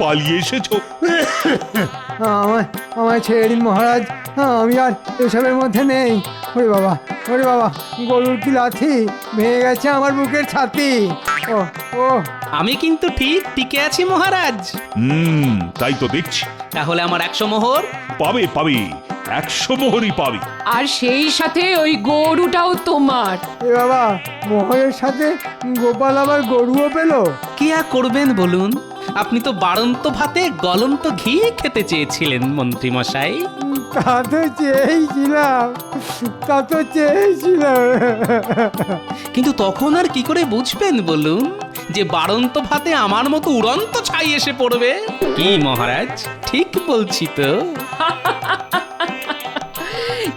পালিয়ে এসেছো? আমায় আমায় ছেড়ে দিন মহারাজ, আমি আর এসবের মধ্যে নেই। ওরে বাবা, ওরে বাবা, গরুর কি লাথি, ভেঙে গেছে আমার বুকের ছাতি। ও ও আমি কিন্তু ঠিক টিকে আছি মহারাজ। তাই তো দেখছি। তাহলে আমার 100 মোহর। পাবে পাবে, 100 মোহরই পাবে। আর সেই সাথে ওই গরুটাও তোমার। এ বাবা, মোহরের সাথে গোপাল আবার গরুও পেলো। কি আর করবেন বলুন, আপনি তো বাড়ন্ত ভাতে গলন্ত ঘি খেতে চেয়েছিলেন মন্ত্রী মশাই। তা তো চেয়েছিলাম, তা তো চেয়েছিলাম। কিন্তু তখন আর কি করে বুঝবেন বলুন যে বাড়ন্ত ভাতে আমার মতো উড়ন্ত ছাই এসে পড়বে? কি মহারাজ, ঠিক বলছি তো?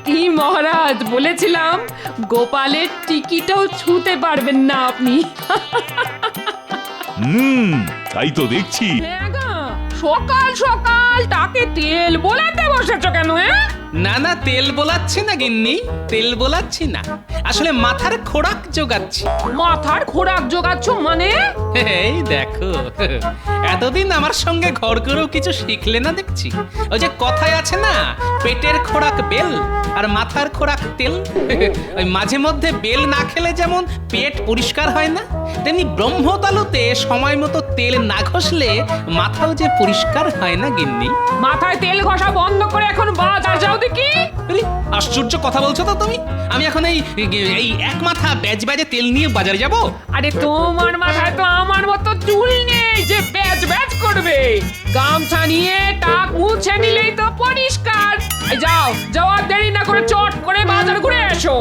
কি মহারাজ, বলেছিলাম গোপালের টিকিটাও ছুঁতে পারবেন না আপনি। তাই তো দেখছি। হ্যাঁ গো, সকাল সকাল তাকে তেল বোলাতে বসেছো কেন? না না, তেল বোলাচ্ছি না গিন্নি, তেল বোলাচ্ছি না, আসলে মাথার খোরাক জোগাচ্ছি। মাথার খোরাক জোগাচ্ছ মানে? এই দেখো, এতদিন আমার সঙ্গে ঘর করেও কিছু শিখলে না দেখছি। ওই যে কথায় আছে না, পেটের খোরাক বেল আর মাথার খোরাক তেল। ওই মাঝে মধ্যে বেল না খেলে যেমন পেট পরিষ্কার হয় না, তেমনি ব্রহ্মতালুতে সময় মতো তেল না ঘষলে মাথাও যে পরিষ্কার হয় না গিন্নি। মাথায় তেল ঘষা বন্ধ করে এখন বাজার যাও দেখি। আরে, আশ্চর্য কথা বলছো তো তুমি। আমি এখন এই এই এক মাথা ব্যাজ ব্যাজে তেল নিয়ে বাজারে যাব? আরে তোমার মাথায় তো আমার মতো চুল নেই যে ব্যাজ ব্যাজ করবে। গামছা নিয়ে টাক মুছে নিলেই তো পরিষ্কার। এই যাও, যাওয়ার দেরি না করে চট করে বাজার ঘুরে এসো।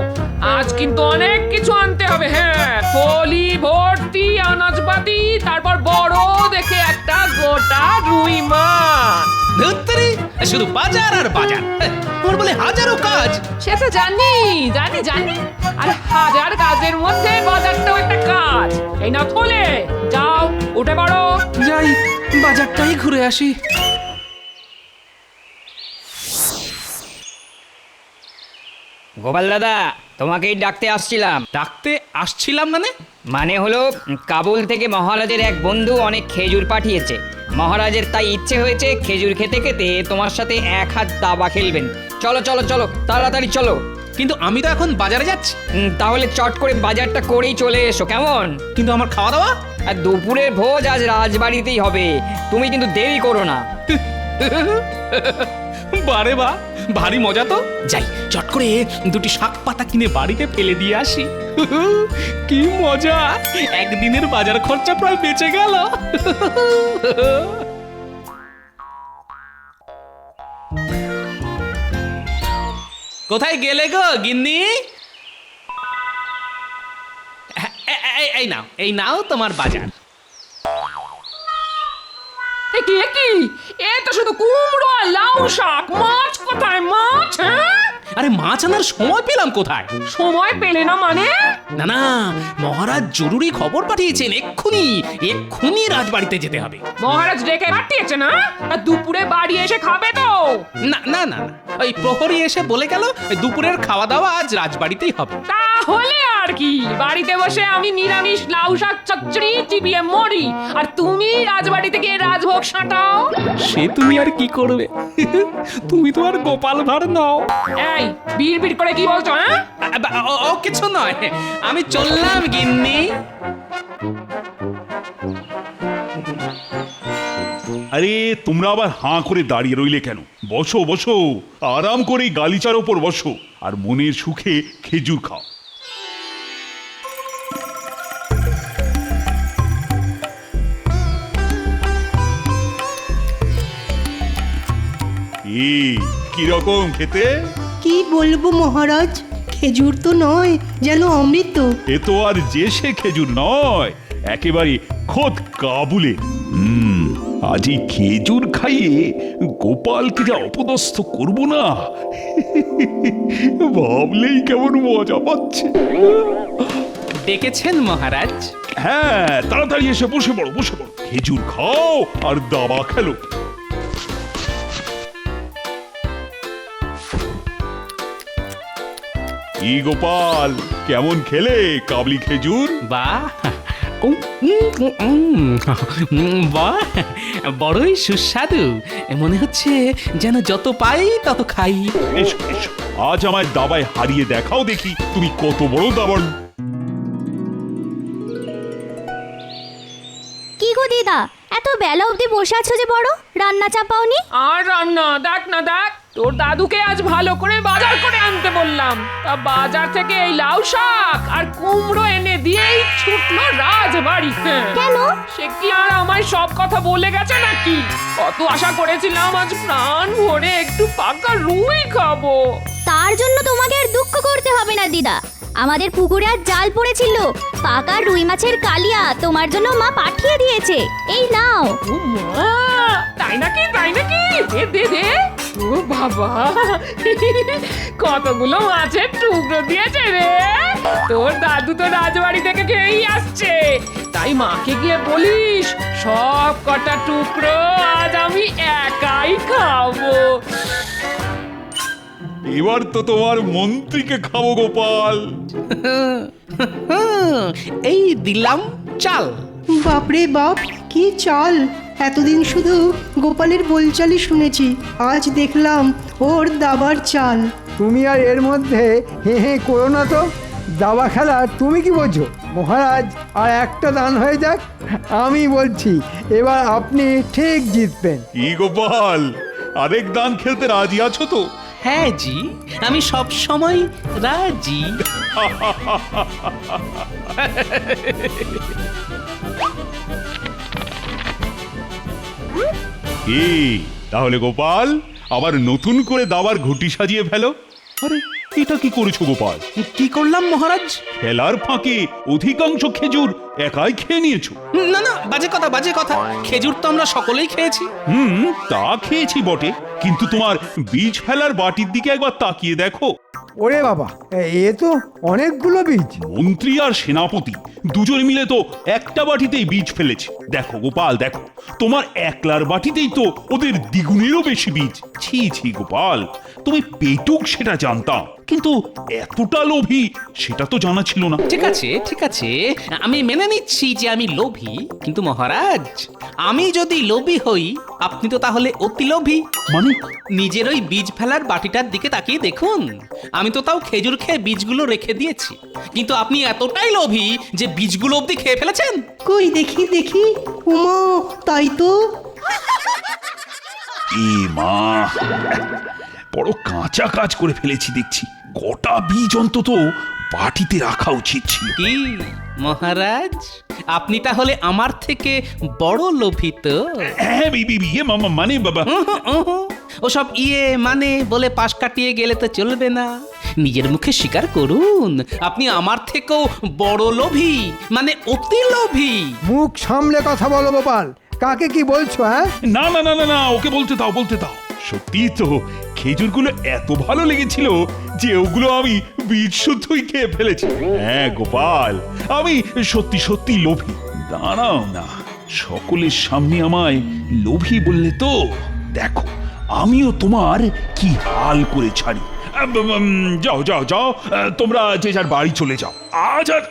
আজ কিন্তু অনেক কিছু আনতে হবে। হ্যাঁ, থলি ভর্তি আনাজপাতি, তারপর বড় দেখে একটা গোটা রুই মাছ। ধুত্তেরি, শুধু বাজার আর বাজার, তোমার বলে হাজারো কাজ। সে তো জানি জানি জানি, আর হাজার কাজের মধ্যে বাজারটাও একটা কাজ। এই না থলে, যাও উঠে পড়ো। যাই, বাজারটাই ঘুরে আসি। গোপাল দাদা, তোমাকেই ডাকতে আসছিলাম। ডাকতে আসছিলাম মানে? মানে হলো, কাবুল থেকে মহারাজের এক বন্ধু অনেক খেজুর পাঠিয়েছে। মহারাজের তাই ইচ্ছে হয়েছে খেজুর খেতে খেতে তোমার সাথে এক হাত দাবা খেলবেন। চলো চলো চলো, তাড়াতাড়ি চলো। কিন্তু আমি তো এখন বাজারে যাচ্ছি। তাহলে চট করে বাজারটা করেই চলে এসো, কেমন? কিন্তু আমার খাওয়া দাওয়া? আর দুপুরের ভোজ আজ রাজবাড়িতেই হবে, তুমি কিন্তু দেরি করো না। বারে বা, ভারী মজা তো। যাই, চট করে দুটি শাক পাতা কিনে বাড়িতে ফেলে দিয়ে আসি। কি মজা, একদিনের বাজার খরচা প্রায় বেঁচে গেল। কোথায় গেলে গো গিন্নি? এই নাও তোমার বাজার। এ কি এ কি? এ তো শুধু কুমড়ো আর লাউ শাক। মাছ কোথায়? মাছ? হ্যাঁ, আরে মাছ আনার সময় পেলাম কোথায়? সময় পেলে না মানে? না না, মহারাজ জরুরি খবর পাঠিয়েছেন, এক্ষুনি এক্ষুনি রাজবাড়িতে যেতে হবে। মহারাজ ডেকে পাঠিয়েছে না? আর দুপুরে বাড়ি এসে খাবে তো? না না না না, ওই প্রহরী এসে বলে গেল দুপুরের খাওয়া দাওয়া আজ রাজবাড়িতেই হবে। তাহলে আর কি, বাড়িতে বসে আমি নিরামিষ লাউ শাক চচ্চড়ি চিবিয়ে মরি, আর তুমি রাজবাড়িতে গিয়ে রাজভোগ সাঁটাও। সে তুমি আর কি করবে, তুমি তো আর গোপাল ভাঁড় নও। এই বিড় বিড় করে কি বলছো? হ্যাঁ, ও কিছু নয়, আমি চললাম গিন্নি। আরে তোমরা আবার হাঁ করে দাঁড়িয়ে রইলে কেন? বসো বসো, আরাম করে গালিচার ওপর বসো আর মনের সুখে খেজুর খাও। কিরকম খেতে? কি বলবো মহারাজ, খেজুর তো নয়, যেন অমৃত। এ তো আর যে সে খেজুর নয়, একেবারে খোদ কাবুলে। আজ এই খেজুর খাইয়ে গোপালকে যা অপদস্থ করব না, ভাবলেই কেমন মজা পাচ্ছে। ডেকেছেন মহারাজ? হ্যাঁ, তাড়াতাড়ি এসে বসে পড়ো, বসে পড়ো, খেজুর খাও আর দাবা খেলো। কি গোপাল, কেমন খেলে কাবলি খেজুর? বাহ, বাহ, বড়ই সুস্বাদু। মনে হচ্ছে যেন যত পাই তত খাই। এসো এসো, আজ আমায় দাবায় হারিয়ে দেখাও দেখি তুমি কত বড় দাবাড়ু। কি গো দিদা, এত বেলা অবধি বসে আছো যে? বড় রান্না চাপাওনি? আর রান্না দেখ না দেখ, তোর দাদুকে আজ ভালো করে বাজার করে আনতে বললাম। তা বাজার থেকে এই লাউ শাক আর কুমড়ো এনে দিয়েই ছুটলো রাজবাড়ি। কেন? সে কি আর আমায় সব কথা বলে গেছে নাকি? কত আশা করেছিলাম আজ প্রাণ ভরে একটু পাকা রুই খাবো। তার জন্য তোমাকে আর দুঃখ করতে হবে না দিদা। আমাদের পুকুরে আজ জাল পড়েছিল, পাকা রুই মাছের কালিয়া তোমার জন্য মা পাঠিয়ে দিয়েছে। এই নাও। ও মা, তাই নাকি তাই নাকি? দে দে দে। ও বাবা, কতগুলো মাছের টুকরো দিয়েছে রে। তোর দাদু তো রাজবাড়ি থেকে খেয়েই আসছে, তাই মাকে গিয়ে বলিস সব কটা টুকরো আজ আমি একাই খাবো। এবার তো তোমার মন্ত্রীকে খাবো গোপাল। এই দিলাম চাল। বাপরে বাপ, কি চাল! এতদিন শুধু গোপালের বলচালই শুনেছি, আজ দেখলাম ওর দাবার চাল। তুমি আর এর মধ্যে হে হে করো না তো। দাবা খেলা তুমি কি বোঝো? মহারাজ আর একটা দান হয়ে যাক, আমি বলছি এবার আপনি ঠিক জিতবেন। কি গোপাল, আরেক দান খেলতে রাজি আছো তো? হ্যাঁ জি, আমি সব সময় রাজি। কি তাহলে গোপাল, আবার নতুন করে দাবার ঘুটি সাজিয়ে ফেলো। আরে এটা কি করেছো গোপাল? কি করলাম মহারাজ? খেলার ফাঁকে অধিকাংশ খেজুর একাই খেয়ে নিয়েছো। না না, বাজে কথা বাজে কথা। খেজুর তো আমরা সকলেই খেয়েছি। তা খেয়েছি বটে, কিন্তু তোমার বীজ ফেলার বাটির দিকে একবার তাকিয়ে দেখো। ওরে বাবা, এ তো অনেকগুলো বীজ। মন্ত্রী আর সেনাপতি দুজন মিলে তো একটা বাটিতেই বীজ ফেলেছে। দেখো গোপাল দেখো, তোমার একলার বাটিতেই তো ওদের দ্বিগুণেরও বেশি বীজ। ছি ছি গোপাল, তুমি পেটুক সেটা জানতাম, কিন্তু এতটা লোভী সেটা তো জানা ছিল না। ঠিক আছে ঠিক আছে, আমি মেনে নিচ্ছি যে আমি লোভী, কিন্তু মহারাজ আমি যদি লোভী হই, আপনি তো তাহলে অতি লোভী। মানে নিজের ওই বীজ ফেলার বাটিটার দিকে তাকিয়ে দেখুন, আমি তো তাও খেজুর খেয়ে বীজগুলো রেখে দিয়েছি, কিন্তু আপনি এতটাই লোভী যে বীজগুলো অবধি খেয়ে ফেলেছেন। কই দেখি দেখি, উমা, তাই তো। এ মা, বড় কাঁচা কাজ করে ফেলেছি দেখছি। কটা বীজ অন্তত বাটিতে রাখা উচিত ছিল। কি মহারাজ, আপনি তাহলে আমার থেকে বড় লোভী তো? হ্যাঁ বিয়ে মানে বাবা, ওসব ইয়ে মানে বলে পাশ কাটিয়ে গেলে তো চলবে না। নিজের মুখে স্বীকার করুন, আপনি আমার থেকেও বড় লোভী, মানে অতি লোভী। মুখ সামলে কথা বলো গোপাল, কাকে কি বলছো? হ্যাঁ, না না না না না, ওকে বলতে দাও বলতে দাও। সত্যি তো খেজুরগুলো এত ভালো লেগেছিল যে ওগুলো আমি বীজ শুদ্ধই খেয়ে ফেলেছি। হ্যাঁ গোপাল, আমি সত্যি সত্যি লোভী। দাঁড়াও না, সকলের সামনে আমায় লোভী বললে তো, দেখো আমিও তোমার কি হাল করে ছাড়ি। যাও যাও যাও, তোমরা যে যার বাড়ি চলে যাও। আজ আর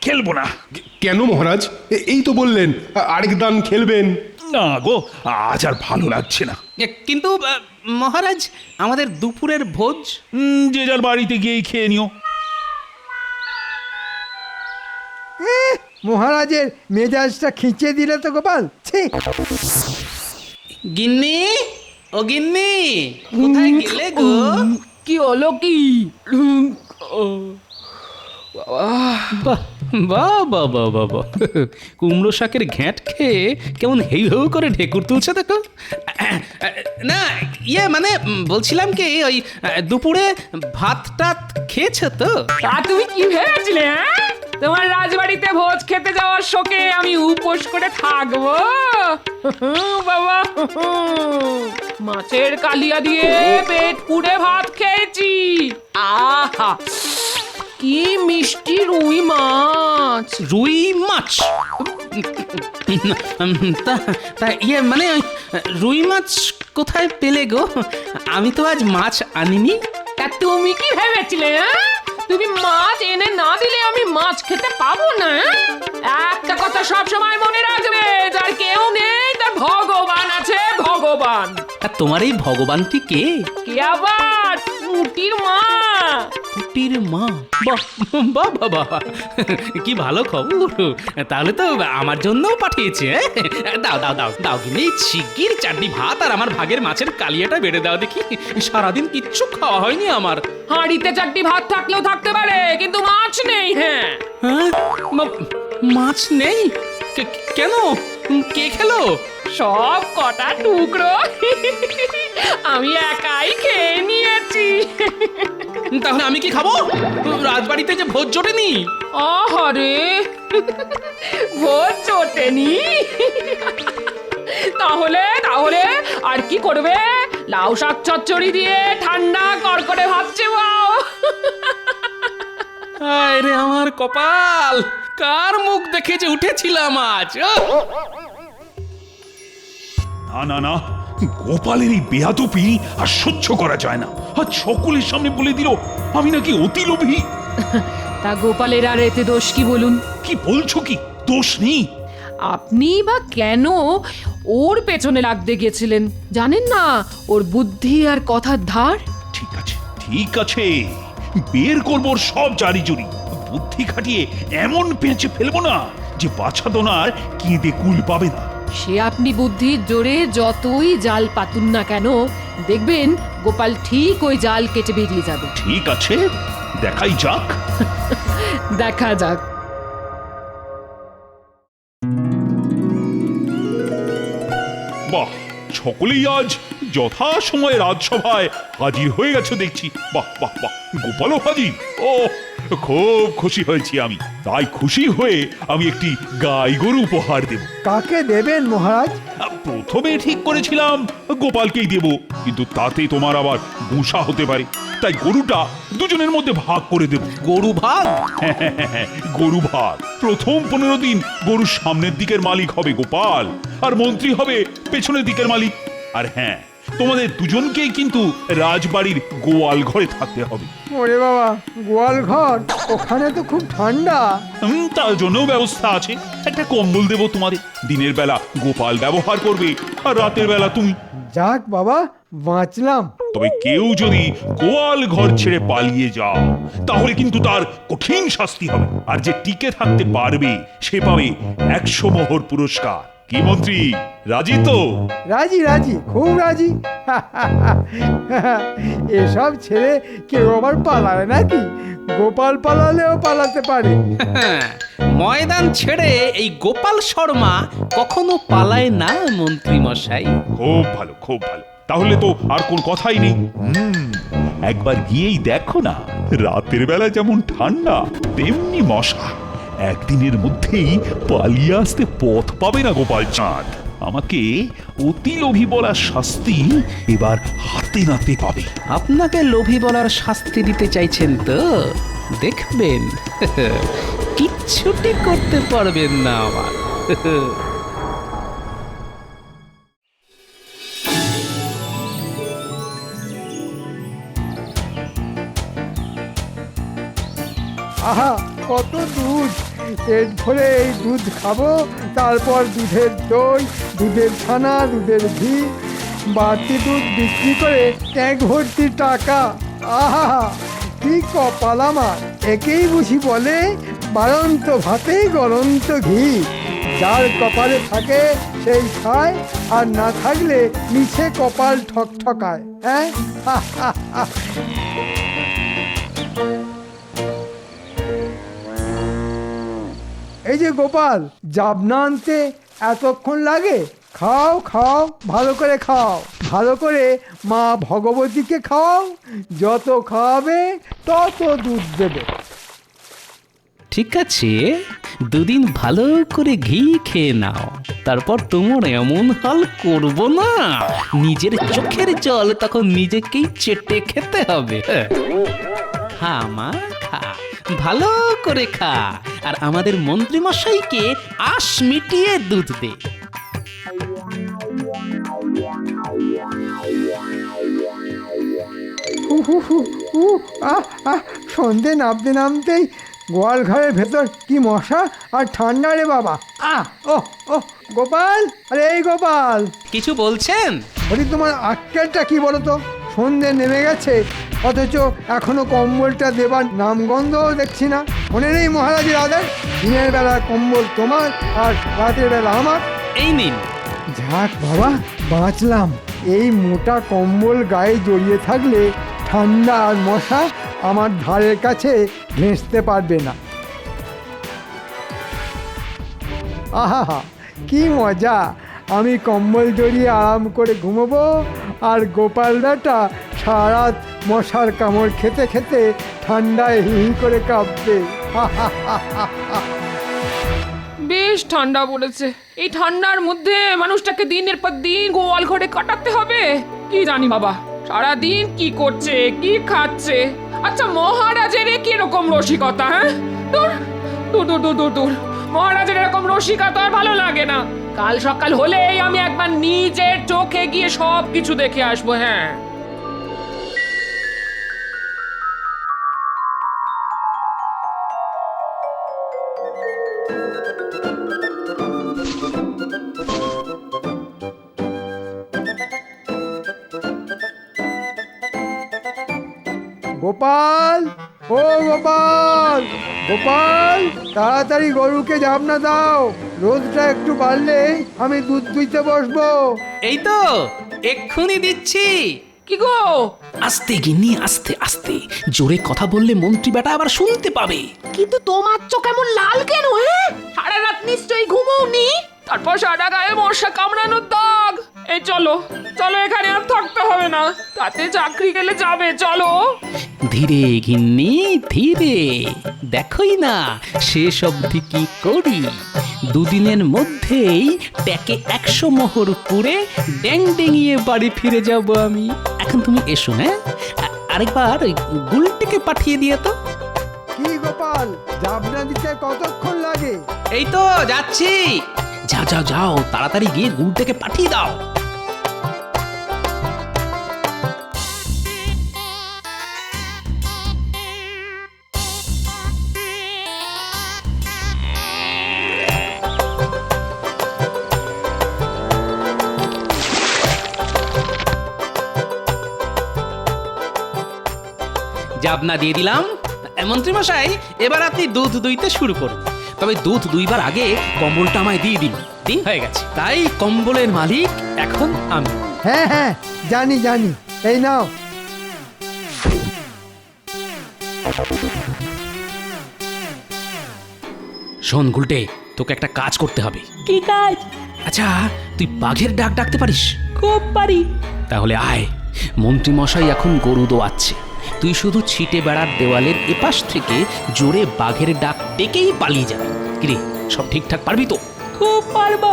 খেলবো না। কেন মহারাজ? এই তো বললেন আরেক দান খেলবেন। না গো, আজ আর ভালো লাগছে না। কিন্তু মহারাজ, আমাদের দুপুরের ভোজ? যে যার বাড়িতে গিয়েই খেয়ে নিও। মহারাজের মেজাজটা খিঁচে দিলে তো গোপাল। ছি! গিন্নি, ও গিন্নি, কোথায় গেলে গো? কি হলো কি? বাহ বাহ বাহ বাহ বাহ বাহ, কুমড়ো শাকের ঘ্যাঁট খেয়ে কেমন হেউ হেউ করে ঢেকুর তুলছে দেখো। না ইয়ে মানে বলছিলাম কি, ওই দুপুরে ভাত টাত খেয়েছো তো? তা তুমি কি ভেবেছিলে? হ্যাঁ, তোমার রাজবাড়িতে ভোজ খেতে যাওয়ার শোকে আমি উপোস করে থাকবো? বাবা, মাছের কালিয়া দিয়ে পেট পুড়ে ভাত খেয়েছি। আহা, কি মিষ্টি রুই মাছ! রুই মাছ? তা ইয়ে মানে রুই মাছ কোথায় পেলে গো? আমি তো আজ মাছ আনিনি। তা তুমি কি ভেবেছিলে? তুমি মাছ এনে না দিলে আমি মাছ খেতে পাবো না। একটা কথা সব সময় মনে রাখবে, যার কেউ নেই তার ভগবান আছে, ভগবান। আর তোমার এই ভগবানটি কে? কে আবার? পুটির মা। পুটির মা? বাহ বাহ বাহ বাহ, কি ভালো খবর। তাহলে তো আমার জন্যও পাঠিয়েছে। দাও দাও দাও দাও, কিন্তু এই শিগগির চাটনি ভাত আর আমার ভাগের মাছের কালিয়াটা বেড়ে দাও দেখি। সারাদিন কিচ্ছু খাওয়া হয়নি আমার। হাঁড়িতে চারটি ভাত থাকলেও থাকতে পারে, কিন্তু মাছ নেই। হ্যাঁ, হ্যাঁ, মাছ নেই? কেন? কে খেলো? সব কটা টুকরো আমি একাই খেয়ে নিয়েছি। তাহলে আমি কি খাবো? রাজবাড়িতে যে ভোজ জোটেনি। আহারে, ভোজ জোটেনি? তাহলে তাহলে আর কি করবে? লাউ শাক চচ্চড়ি দিয়ে ঠান্ডা কড়কড়ে ভাত চেবাও। আরে আমার কপাল, কার মুখ দেখে যে উঠেছিলাম আজ। না না না, গোপালের এই বেয়াদপি আর সহ্য করা যায় না। আর সকলের সামনে বলে দিল আমি নাকি অতি লোভী। তা গোপালের আর এতে দোষ কি বলুন? কি বলছো, কি দোষ নেই? আপনি বা কেন ওর পেছনে লাগতে গেছিলেন? জানেন না ওর বুদ্ধি আর কথার ধার? ঠিক আছে ঠিক আছে, বের করবো ওর সব জারি জুরি। বুদ্ধি খাটিয়ে এমন পেঁচে ফেলবো না যে বাছা দোনার কেঁদে কুল পাবে না। সে আপনি বুদ্ধির জোরে যতই জাল পাতুন না কেন, দেখবেন গোপাল ঠিক ওই জাল কেটে বেরিয়ে যাবে। ঠিক আছে, দেখাই যাক। দেখা যাক। বাহ, সকলেই আজ যথা সময়ে রাজসভায় হাজির হয়ে গেছে দেখছি। বাহ বাহ বাহ, গোপালও হাজির। ও, খুব খুশি হয়েছি আমি। তাই খুশি হয়ে আমি একটি গাই গরু উপহার দেব। কাকে দেবেন মহারাজ? প্রথমে ঠিক করেছিলাম গোপালকেই দেব, কিন্তু তাতে তোমার আবার গুসা হতে পারে। তাই গরুটা দুজনের মধ্যে ভাগ করে দেব। গরু ভাগ? গরু ভাগ। প্রথম 15 দিন গরুর সামনের দিকের মালিক হবে গোপাল, আর মন্ত্রী হবে পেছনের দিকের মালিক। আর হ্যাঁ, তোমাদের দুজনকেই কিন্তু রাজবাড়ির গোয়াল ঘরে থাকতে হবে। ওরে বাবা, গোয়াল ঘর? ওখানে তো খুব ঠান্ডা। তার জন্যও ব্যবস্থা আছে। একটা কম্বল দেব তোমাদের। দিনের বেলা গোপাল ব্যবহার করবে, আর রাতের বেলা তুমি। যাক বাবা, বাঁচলাম। তবে কেউ যদি গোয়াল ঘর ছেড়ে পালিয়ে যাও, তাহলে কিন্তু তার কঠিন শাস্তি হবে। আর যে টিকে থাকতে পারবে সে পাবে 100 মোহর পুরস্কার। কি মন্ত্রী, রাজি তো? রাজি রাজি, খুব রাজি। এসব ছেড়ে কেউ আবার পালায় নাকি? গোপাল পালালেও পালাতে পারে। ময়দান ছেড়ে এই গোপাল শর্মা কখনো পালায় না মন্ত্রী মশাই। খুব ভালো খুব ভালো, তাহলে তো আর কোন কথাই নেই। একবার গিয়েই দেখো না, রাতের বেলা যেমন ঠান্ডা তেমনি মশা। একদিনের মধ্যেই পালিয়ে আসতে পথ পাবে না গোপাল চাঁদ। আমাকে অতি লোভী বলার শাস্তি এবার হাতে নাতে পাবে। আপনাকে লোভী বলার শাস্তি দিতে চাইছেন তো? দেখবেন, কিচ্ছুটি করতে পারবেন না আমার। আহা, কত দুধ! পেট ভরে এই দুধ খাবো, তারপর দুধের দই, দুধের ছানা, দুধের ঘি, বাড়তি দুধ বিক্রি করে ট্যাঙ্ক ভর্তি টাকা। আহা, কি কপাল আমার! একেই বুঝি বলে বাড়ন্ত ভাতে গড়ন্ত ঘি। যার কপালে থাকে সেই খায়, আর না থাকলে নিচে কপাল ঠকঠকায়। হ্যাঁ, এই যে গোপাল, জাবনা আনতে এতক্ষণ লাগে? খাও খাও, ভালো করে খাও, ভালো করে মা ভগবতীকে খাও। যত খাওয়াবে তত দুধ দেবে। ঠিক আছে, দুদিন ভালো করে ঘি খেয়ে নাও, তারপর তোমার এমন হাল করব না, নিজের চোখের জল তখন নিজেকেই চেটে খেতে হবে। খা মা খা, ভালো করে খা, আর আমাদের মন্ত্রী মশাইকে আশ মিটিয়ে দুধ দে। সন্ধে নামতে নামতেই গোয়াল ঘরের ভেতর কি মশা আর ঠান্ডা রে বাবা। ও ও গোপাল, আরে এই গোপাল, কিছু বলছেন? ওটি তোমার আক্কেলটা কি বলো তো? সন্ধে নেমে গেছে অথচ এখনো কম্বলটা দেবার নামগন্ধও দেখছি না। মনে নেই মহারাজের আদেশ, দিনের বেলা কম্বল তোমার আর রাতের বেলা আমার। এই নিন। যাক বাবা, বাঁচলাম। এই মোটা কম্বল গায়ে জড়িয়ে থাকলে ঠান্ডা আর মশা আমার ধারের কাছে ঘেঁষতে পারবে না। আহা, কি মজা! আমি কম্বল জড়িয়ে আরাম করে ঘুমোবো আর গোপাল বেটা সারা রাত মশার কামড় খেতে খেতে ঠান্ডায় হি হি করে কাঁপবে। বেশ ঠান্ডা পড়েছে। এই ঠান্ডার মধ্যে মানুষটাকে দিনের পর দিন গোয়াল ঘরে কাটাতে হবে। কি জানি বাবা, সারা দিন কি করছে, কি খাচ্ছে। আচ্ছা, মহারাজের কিরকম রসিকতা? হ্যাঁ, দূর দূর দূর দূর দূর দূর। মহারাজের এরকম রসিকতা আর ভালো লাগে না। কাল সকাল হলেই আমি একবার নিজের চোখে গিয়ে সব কিছু দেখে আসবো। হ্যাঁ, গোপাল, ও গোপাল, গোপাল, তাড়াতাড়ি গরুকে জাবনা দাও। রোদটা একটু বাড়লে আমি দুধ দুইতে বসবো। এই তো এক্ষুনি দিচ্ছি। কি গো? আস্তে গিন্নি, আস্তে আস্তে। জোরে কথা বললে মন্ত্রী বেটা আবার শুনতে পাবে। কিন্তু তোমার চোখ এমন লাল কেন? হ্যাঁ, সারা রাত নিশ্চয়ই ঘুমোওনি। তারপর সারা গায়ে মশা কামড়ানোর দাগ। এই চলো চলো, এখানে আর থাকতে হবে না। তাতে চাকরি গেলে যাবে। চলো। ধীরে গিন্নি, ধীরে। দেখোই না শেষ অবধি কি করি। দুদিনের মধ্যেই ট্যাকে 100 মোহর পুরে ড্যাং ডেঙিয়ে বাড়ি ফিরে যাব আমি। এখন তুমি এসো। হ্যাঁ, আরেকবার ওই গুলটিকে পাঠিয়ে দিয়ে তো। কি গোপাল, জাবনা দিতে কতক্ষণ লাগে? এই তো যাচ্ছি। যাও যাও যাও, তাড়াতাড়ি গিয়ে গুলটাকে পাঠিয়ে দাও। জাবনা দিয়ে দিলাম। মন্ত্রী মশাই, এবার আপনি দুধ দুইতে শুরু করুন। তবে দুধ দুইবার আগে কম্বলটা আমায় দিয়ে দিন। দিন হয়ে গেছে, তাই কম্বলের মালিক এখন আমি। হ্যাঁ হ্যাঁ, জানি জানি। এই নাও। শোন গুলটে, তোকে একটা কাজ করতে হবে। কি কাজ? আচ্ছা, তুই বাঘের ডাক ডাকতে পারিস? খুব পারি। তাহলে আয়। মন্ত্রী মশাই এখন গরু দোয়াচ্ছে। তুই শুধু ছিটে বেড়ার দেওয়ালের এপাশ থেকে জোরে বাঘের ডাক ডেকেই পালিয়ে যাবি। কিরে, সব ঠিকঠাক পারবি তো? খুব পারবো।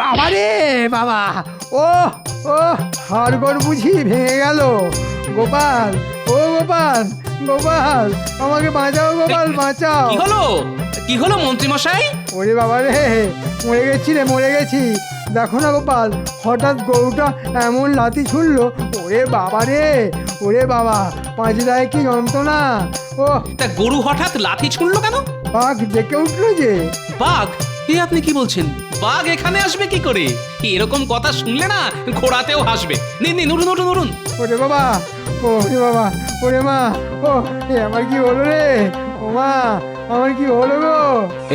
বাবা রে বাবা, ও ও হাড়গোড় বুঝি ভেঙে গেল। গোপাল, ও গোপাল, গোপাল, আমাকে বাঁচাও গোপাল, বাঁচাও। কি হলো? কি হলো মন্ত্রী মশাই? ওরে বাবা রে, মরে গেছি রে, মরে গেছি। দেখো না গোপাল, হঠাৎ গরুটা এমন লাথি ছুড়লো। ওরে বাবা রে, ওরে বাবা, পাঁচলায় কি যন্ত্রণা। ও, তা গরু হঠাৎ লাথি ছুড়লো কেন? বাঘ ডেকে উঠলো যে। বাঘ? এ আপনি কি বলছেন? বাঘ এখানে আসবে কি করে? এরকম কথা শুনলে না ঘোড়াতেও হাসবে। নিন নিন, উঠুন উঠুন উঠুন। ওরে বাবা, ওরে বাবা, ওরে মা, ও এ আমার কি হলো রে? ও মা, আমার কি হলো গো?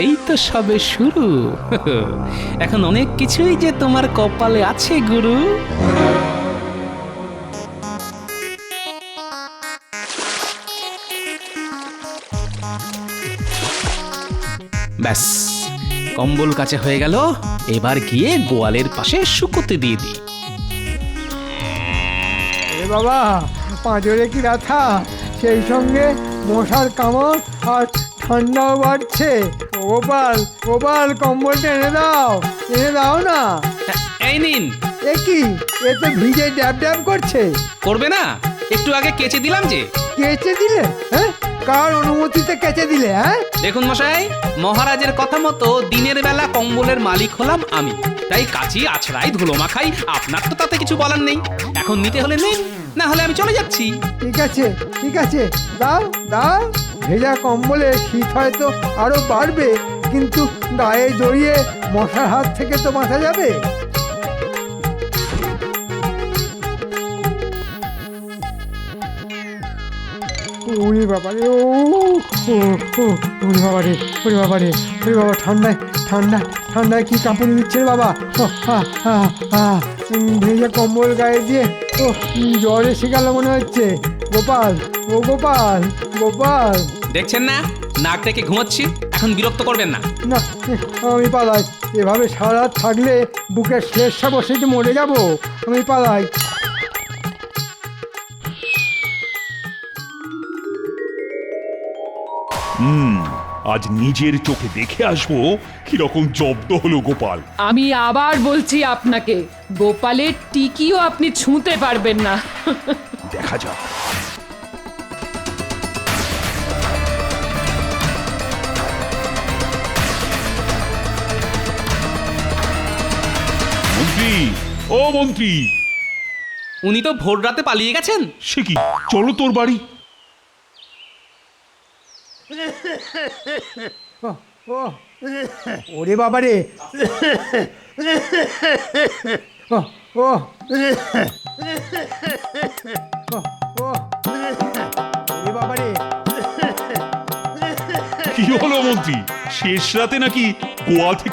এই তো সবে শুরু। এখন অনেক কিছুই যে তোমার কপালে আছে গুরু। ব্যাস, কম্বল কাছে হয়ে গেল। এবার গিয়ে গোয়ালের পাশে শুকোতে দিয়ে দিই। এ বাবা, পাঁজরে কি ব্যথা, সেই সঙ্গে মশার কামড় আর ঠান্ডাও বাড়ছে। ও গোপাল, গোপাল, কম্বলটা এনে দাও, এনে দাও না। এই নিন। এ কি, এ তো ভিজে ড্যাব ড্যাব করছে। করবে না? একটু আগে কেচে দিলাম যে। কেচে দিলে? হ্যাঁ, কার অনুমতিতে কেচে দিলে? হ্যাঁ, দেখুন মশাই, মহারাজের কথা মতো দিনের বেলা কম্বলের মালিক হলাম আমি, তাই কাচি আছড়াই ধুলো মাখাই, আপনার তো তাতে কিছু বলার নেই। এখন নিতে হলে নিন, না হলে আমি চলে যাচ্ছি। ঠিক আছে, ঠিক আছে, দাও দাও। ভেজা কম্বলে শীত হয়তো আরো বাড়বে, কিন্তু গায়ে জড়িয়ে মশার হাত থেকে তো বাঁচা যাবে। ওরে বাবা রে, ও ও ও, ওরে বাবা রে, ওরে বাবা রে, ওরে বাবা, ঠান্ডায় ঠান্ডায় ঠান্ডায় কি কাঁপুনি দিচ্ছে রে বাবা। ও ভেজা কম্বল গায়ে দিয়ে ও জ্বর এসে গেল মনে হচ্ছে। গোপাল, ও গোপাল, গোপাল। দেখছেন না, নাক ডেকে ঘুমোচ্ছি, এখন বিরক্ত করবেন না। না, আমি পালাই। এভাবে সারা রাত থাকলে বুকের শেষটা বসে যে মরে যাব। আমি পালাই। আজ নিজের চোখে দেখে আসবো কিরকম জব্দ হলো গোপাল। আমি আবার বলছি আপনাকে, গোপালের টিকিও আপনি ছুঁতে পারবেন না। দেখা যাক। মন্ত্রী, ও মন্ত্রী। উনি তো ভোর রাতে পালিয়ে গেছেন। সে কি, চলো তোর বাড়ি। ও ও, ওরে বাবা রে, ও ও ও, ও, ওরে বাবা রে। কি হলো মন্ত্রী, শেষ রাতে নাকি গোয়াল থেকে